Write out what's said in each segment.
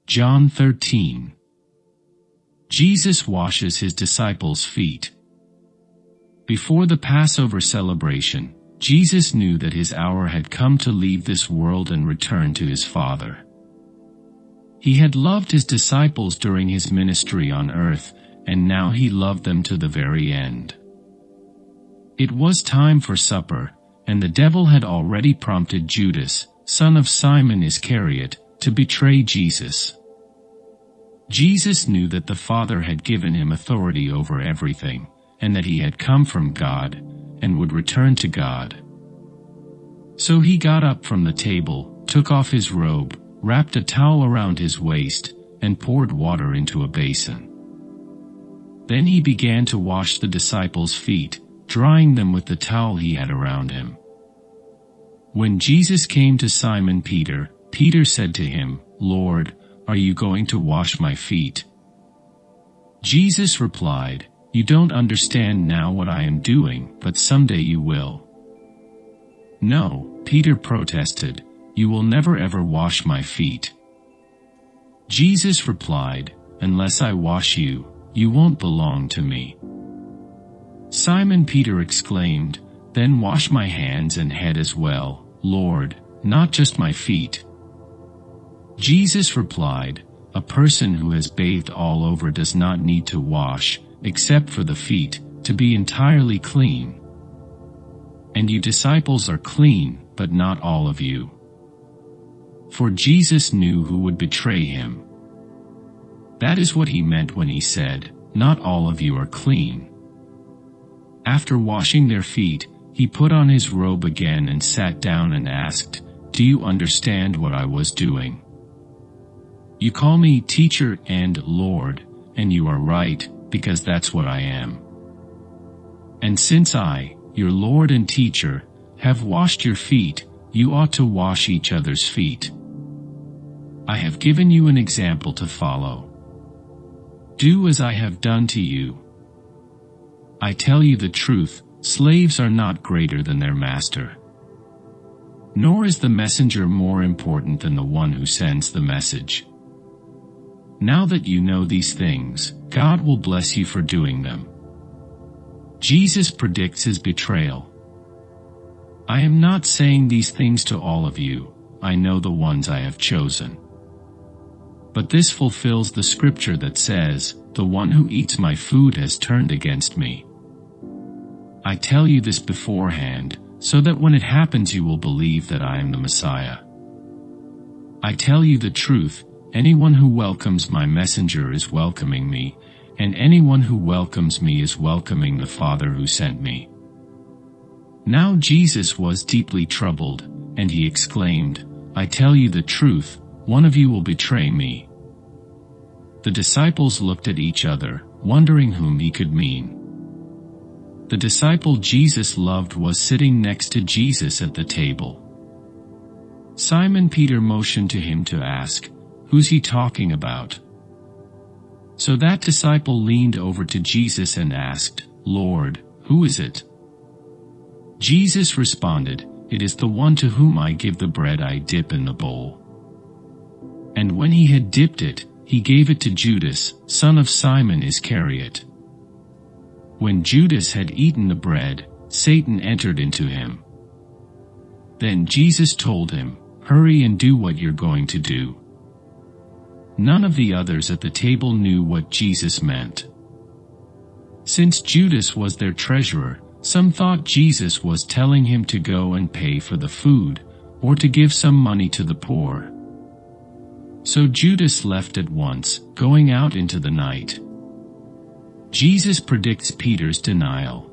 John 13. Jesus washes his disciples' feet. Before the Passover celebration, Jesus knew that his hour had come to leave this world and return to his Father. He had loved his disciples during his ministry on earth, and now he loved them to the very end. It was time for supper, and the devil had already prompted Judas, son of Simon Iscariot, to betray Jesus. Jesus knew that the Father had given him authority over everything, and that he had come from God, and would return to God. So he got up from the table, took off his robe, wrapped a towel around his waist, and poured water into a basin. Then he began to wash the disciples' feet, drying them with the towel he had around him. When Jesus came to Simon Peter, Peter said to him, "Lord, are you going to wash my feet?" Jesus replied, "You don't understand now what I am doing, but someday you will." "No," Peter protested, "you will never ever wash my feet." Jesus replied, "Unless I wash you, you won't belong to me." Simon Peter exclaimed, "Then wash my hands and head as well, Lord, not just my feet." Jesus replied, "A person who has bathed all over does not need to wash, except for the feet, to be entirely clean. And you disciples are clean, but not all of you." For Jesus knew who would betray him. That is what he meant when he said, "Not all of you are clean." After washing their feet, he put on his robe again and sat down and asked, "Do you understand what I was doing? You call me teacher and Lord, and you are right, because that's what I am. And since I, your Lord and teacher, have washed your feet, you ought to wash each other's feet. I have given you an example to follow. Do as I have done to you. I tell you the truth, slaves are not greater than their master. Nor is the messenger more important than the one who sends the message. Now that you know these things, God will bless you for doing them." Jesus predicts his betrayal. "I am not saying these things to all of you, I know the ones I have chosen. But this fulfills the scripture that says, 'The one who eats my food has turned against me.' I tell you this beforehand, so that when it happens you will believe that I am the Messiah. I tell you the truth, anyone who welcomes my messenger is welcoming me, and anyone who welcomes me is welcoming the Father who sent me." Now Jesus was deeply troubled, and he exclaimed, "I tell you the truth, one of you will betray me." The disciples looked at each other, wondering whom he could mean. The disciple Jesus loved was sitting next to Jesus at the table. Simon Peter motioned to him to ask, "Who's he talking about?" So that disciple leaned over to Jesus and asked, "Lord, who is it?" Jesus responded, "It is the one to whom I give the bread I dip in the bowl." And when he had dipped it, he gave it to Judas, son of Simon Iscariot. When Judas had eaten the bread, Satan entered into him. Then Jesus told him, "Hurry and do what you're going to do." None of the others at the table knew what Jesus meant. Since Judas was their treasurer, some thought Jesus was telling him to go and pay for the food, or to give some money to the poor. So Judas left at once, going out into the night. Jesus predicts Peter's denial.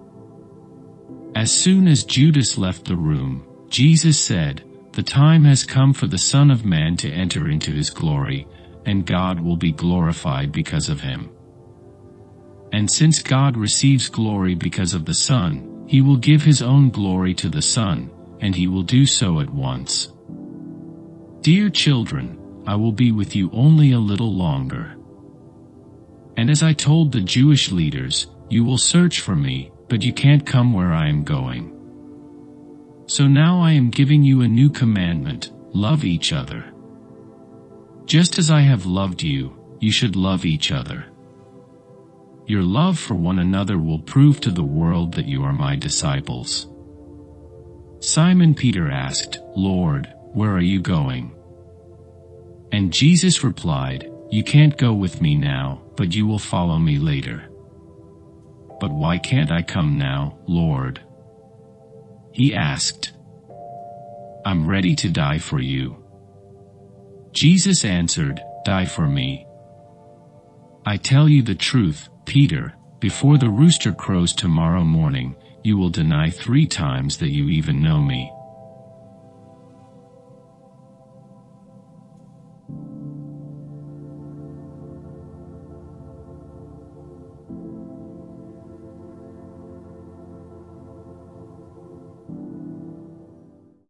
As soon as Judas left the room, Jesus said, "The time has come for the Son of Man to enter into his glory, and God will be glorified because of him. And since God receives glory because of the Son, he will give his own glory to the Son, and he will do so at once. Dear children, I will be with you only a little longer. And as I told the Jewish leaders, you will search for me, but you can't come where I am going. So now I am giving you a new commandment, love each other. Just as I have loved you, you should love each other. Your love for one another will prove to the world that you are my disciples." Simon Peter asked, "Lord, where are you going?" And Jesus replied, "You can't go with me now, but you will follow me later." "But why can't I come now, Lord?" he asked. "I'm ready to die for you." Jesus answered, "Die for me. I tell you the truth, Peter, before the rooster crows tomorrow morning, you will deny 3 times that you even know me."